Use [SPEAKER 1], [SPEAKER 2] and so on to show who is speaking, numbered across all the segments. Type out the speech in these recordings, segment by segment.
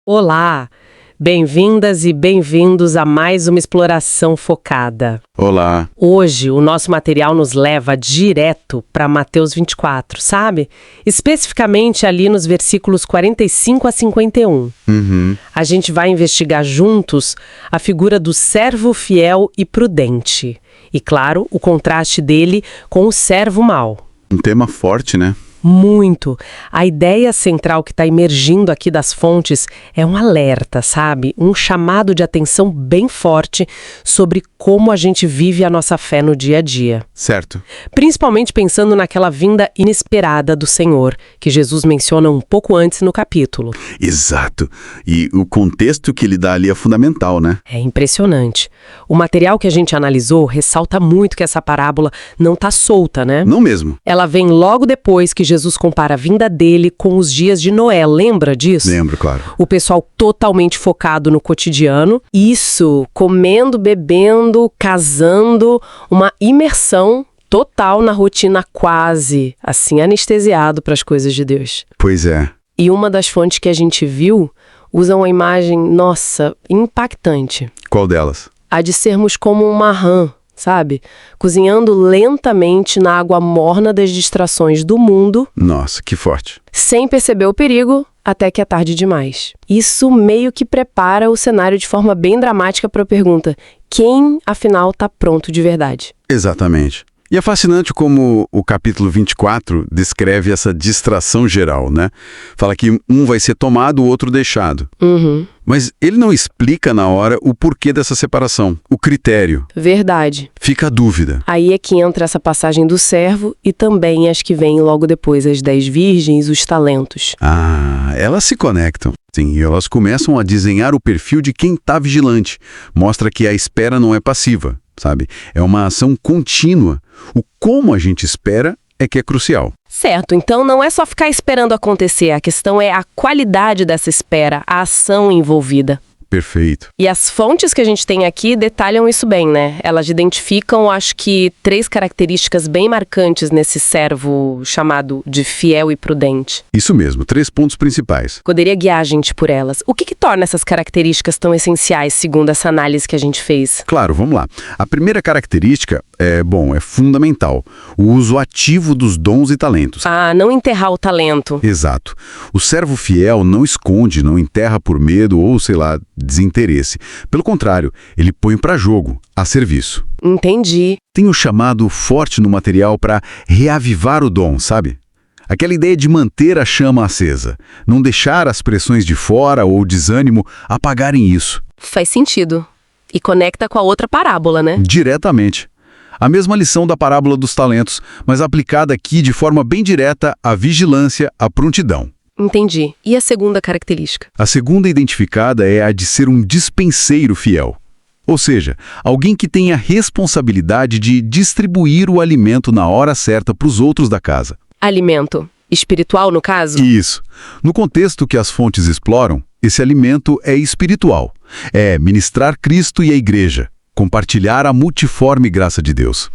[SPEAKER 1] Olá, bem-vindas e bem-vindos a mais uma exploração focada.
[SPEAKER 2] Olá.
[SPEAKER 1] Hoje, o nosso material nos leva direto para Mateus 24, sabe? Especificamente ali nos versículos 45 a 51. A gente vai investigar juntos a figura do servo fiel e prudente. E, claro, o contraste dele com o servo mau.
[SPEAKER 2] Um tema forte, né?
[SPEAKER 1] Muito. A ideia central que está emergindo aqui das fontes é um alerta, sabe? Um chamado de atenção bem forte sobre como a gente vive a nossa fé no dia a dia.
[SPEAKER 2] Certo.
[SPEAKER 1] Principalmente pensando naquela vinda inesperada do Senhor, que Jesus menciona um pouco antes no capítulo.
[SPEAKER 2] Exato. E o contexto que ele dá ali é fundamental, né?
[SPEAKER 1] É impressionante. O material que a gente analisou ressalta muito que essa parábola não está solta, né?
[SPEAKER 2] Não mesmo.
[SPEAKER 1] Ela vem logo depois que Jesus compara a vinda dele com os dias de Noé. Lembra disso?
[SPEAKER 2] Lembro, claro.
[SPEAKER 1] O pessoal totalmente focado no cotidiano. Isso, comendo, bebendo, casando, uma imersão total na rotina quase, assim, anestesiado para as coisas de Deus.
[SPEAKER 2] Pois é.
[SPEAKER 1] E uma das fontes que a gente viu usa uma imagem, nossa, impactante.
[SPEAKER 2] Qual delas?
[SPEAKER 1] A de sermos como uma rã, sabe? Cozinhando lentamente na água morna das distrações do mundo.
[SPEAKER 2] Nossa, que forte.
[SPEAKER 1] Sem perceber o perigo, até que é tarde demais. Isso meio que prepara o cenário de forma bem dramática para a pergunta: quem, afinal, está pronto de verdade?
[SPEAKER 2] Exatamente. E é fascinante como o capítulo 24 descreve essa distração geral, né? Fala que um vai ser tomado, o outro deixado. Mas ele não explica na hora o porquê dessa separação, o critério.
[SPEAKER 1] Verdade.
[SPEAKER 2] Fica a dúvida.
[SPEAKER 1] Aí é que entra essa passagem do servo e também as que vêm logo depois, as 10 virgens, os talentos.
[SPEAKER 2] Ah, elas se conectam. Sim, e elas começam a desenhar o perfil de quem está vigilante. Mostra que a espera não é passiva, sabe? É uma ação contínua. O como a gente espera é que é crucial.
[SPEAKER 1] Certo, então não é só ficar esperando acontecer, a questão é a qualidade dessa espera, a ação envolvida.
[SPEAKER 2] Perfeito.
[SPEAKER 1] E as fontes que a gente tem aqui detalham isso bem, né? Elas identificam, acho que, 3 características bem marcantes nesse servo chamado de fiel e prudente.
[SPEAKER 2] Isso mesmo, 3 pontos principais.
[SPEAKER 1] Poderia guiar a gente por elas. O que torna essas características tão essenciais, segundo essa análise que a gente fez?
[SPEAKER 2] Claro, vamos lá. A primeira característica é fundamental. O uso ativo dos dons e talentos.
[SPEAKER 1] Ah, não enterrar o talento.
[SPEAKER 2] Exato. O servo fiel não esconde, não enterra por medo ou, sei lá, desinteresse. Pelo contrário, ele põe para jogo, a serviço.
[SPEAKER 1] Entendi.
[SPEAKER 2] Tem o chamado forte no material para reavivar o dom, sabe? Aquela ideia de manter a chama acesa, não deixar as pressões de fora ou desânimo apagarem isso.
[SPEAKER 1] Faz sentido. E conecta com a outra parábola, né?
[SPEAKER 2] Diretamente. A mesma lição da parábola dos talentos, mas aplicada aqui de forma bem direta à vigilância, à prontidão.
[SPEAKER 1] Entendi. E a segunda característica?
[SPEAKER 2] A segunda identificada é a de ser um dispenseiro fiel. Ou seja, alguém que tem a responsabilidade de distribuir o alimento na hora certa para os outros da casa.
[SPEAKER 1] Alimento. Espiritual, no caso?
[SPEAKER 2] Isso. No contexto que as fontes exploram, esse alimento é espiritual. É ministrar Cristo e a igreja, compartilhar a multiforme graça de Deus.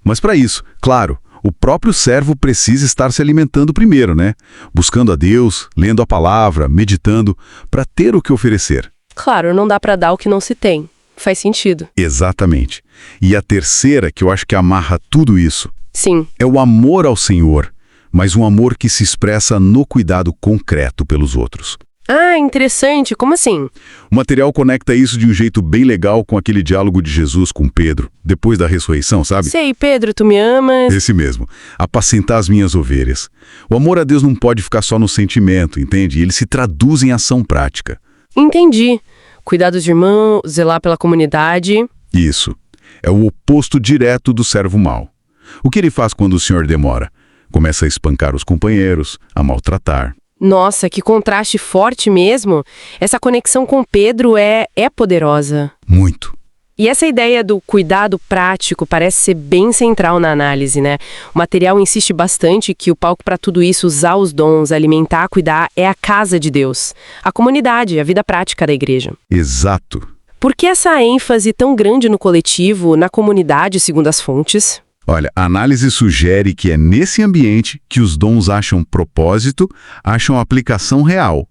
[SPEAKER 2] Mas para isso, claro, o próprio servo precisa estar se alimentando primeiro, né? Buscando a Deus, lendo a palavra, meditando, para ter o que oferecer.
[SPEAKER 1] Claro, não dá para dar o que não se tem. Faz sentido.
[SPEAKER 2] Exatamente. E a terceira, que eu acho que amarra tudo isso,
[SPEAKER 1] Sim.
[SPEAKER 2] é o amor ao Senhor, mas um amor que se expressa no cuidado concreto pelos outros.
[SPEAKER 1] Ah, interessante. Como assim?
[SPEAKER 2] O material conecta isso de um jeito bem legal com aquele diálogo de Jesus com Pedro, depois da ressurreição, sabe?
[SPEAKER 1] Sei, Pedro, tu me amas.
[SPEAKER 2] Esse mesmo. Apacentar as minhas ovelhas. O amor a Deus não pode ficar só no sentimento, entende? Ele se traduz em ação prática.
[SPEAKER 1] Entendi. Cuidar dos irmãos, zelar pela comunidade.
[SPEAKER 2] Isso. É o oposto direto do servo mau. O que ele faz quando o Senhor demora? Começa a espancar os companheiros, a maltratar.
[SPEAKER 1] Nossa, que contraste forte mesmo. Essa conexão com Pedro é poderosa.
[SPEAKER 2] Muito.
[SPEAKER 1] E essa ideia do cuidado prático parece ser bem central na análise, né? O material insiste bastante que o palco para tudo isso, usar os dons, alimentar, cuidar, é a casa de Deus. A comunidade, a vida prática da igreja.
[SPEAKER 2] Exato.
[SPEAKER 1] Por que essa ênfase tão grande no coletivo, na comunidade, segundo as fontes?
[SPEAKER 2] Olha, a análise sugere que é nesse ambiente que os dons acham propósito, acham aplicação real.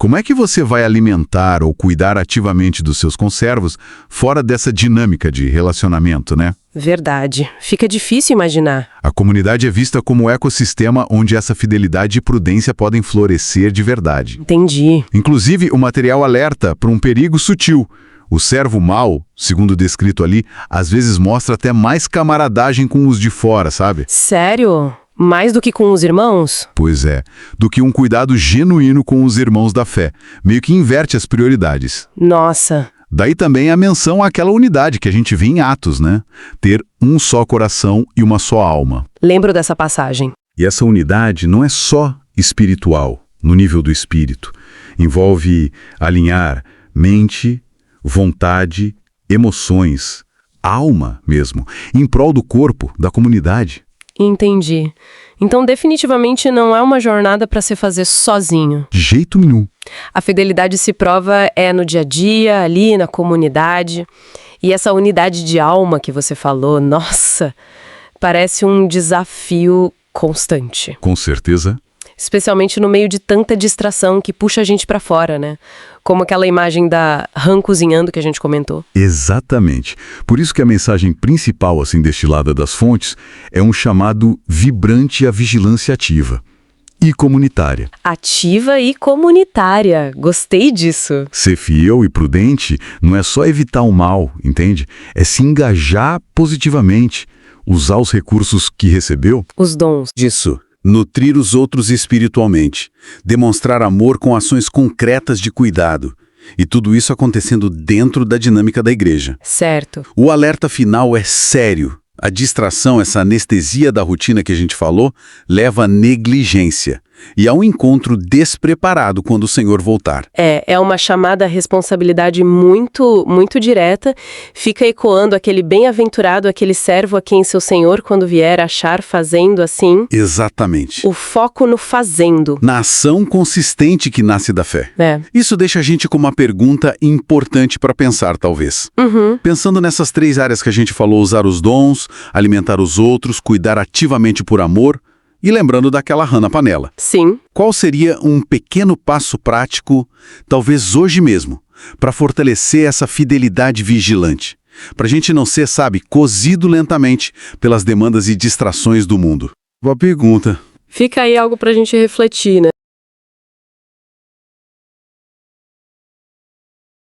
[SPEAKER 2] Como é que você vai alimentar ou cuidar ativamente dos seus conservos fora dessa dinâmica de relacionamento, né?
[SPEAKER 1] Verdade. Fica difícil imaginar.
[SPEAKER 2] A comunidade é vista como um ecossistema onde essa fidelidade e prudência podem florescer de verdade.
[SPEAKER 1] Entendi.
[SPEAKER 2] Inclusive, o material alerta para um perigo sutil. O servo mau, segundo descrito ali, às vezes mostra até mais camaradagem com os de fora, sabe?
[SPEAKER 1] Sério? Mais do que com os irmãos?
[SPEAKER 2] Pois é, do que um cuidado genuíno com os irmãos da fé. Meio que inverte as prioridades.
[SPEAKER 1] Nossa.
[SPEAKER 2] Daí também a menção àquela unidade que a gente vê em Atos, né? Ter um só coração e uma só alma.
[SPEAKER 1] Lembro dessa passagem.
[SPEAKER 2] E essa unidade não é só espiritual, no nível do espírito. Envolve alinhar mente, vontade, emoções, alma mesmo, em prol do corpo, da comunidade.
[SPEAKER 1] Entendi. Então, definitivamente não é uma jornada para se fazer sozinho.
[SPEAKER 2] De jeito nenhum.
[SPEAKER 1] A fidelidade se prova no dia a dia, ali na comunidade. E essa unidade de alma que você falou, nossa, parece um desafio constante.
[SPEAKER 2] Com certeza.
[SPEAKER 1] Especialmente no meio de tanta distração que puxa a gente para fora, né? Como aquela imagem da rã cozinhando que a gente comentou.
[SPEAKER 2] Exatamente. Por isso que a mensagem principal, assim, destilada das fontes, é um chamado vibrante à vigilância ativa e comunitária.
[SPEAKER 1] Ativa e comunitária. Gostei disso.
[SPEAKER 2] Ser fiel e prudente não é só evitar o mal, entende? É se engajar positivamente, usar os recursos que recebeu.
[SPEAKER 1] Os dons.
[SPEAKER 2] Disso. Nutrir os outros espiritualmente, demonstrar amor com ações concretas de cuidado. E tudo isso acontecendo dentro da dinâmica da igreja.
[SPEAKER 1] Certo.
[SPEAKER 2] O alerta final é sério. A distração, essa anestesia da rotina que a gente falou, leva à negligência e a um encontro despreparado quando o Senhor voltar.
[SPEAKER 1] É uma chamada à responsabilidade muito, muito direta. Fica ecoando aquele bem-aventurado, aquele servo a quem seu Senhor, quando vier, achar fazendo assim.
[SPEAKER 2] Exatamente.
[SPEAKER 1] O foco no fazendo.
[SPEAKER 2] Na ação consistente que nasce da fé.
[SPEAKER 1] É.
[SPEAKER 2] Isso deixa a gente com uma pergunta importante para pensar, talvez. Pensando nessas 3 áreas que a gente falou, usar os dons, alimentar os outros, cuidar ativamente por amor, e lembrando daquela rã na panela.
[SPEAKER 1] Sim.
[SPEAKER 2] Qual seria um pequeno passo prático, talvez hoje mesmo, para fortalecer essa fidelidade vigilante? Para a gente não ser, sabe, cozido lentamente pelas demandas e distrações do mundo. Boa pergunta.
[SPEAKER 1] Fica aí algo pra gente refletir, né?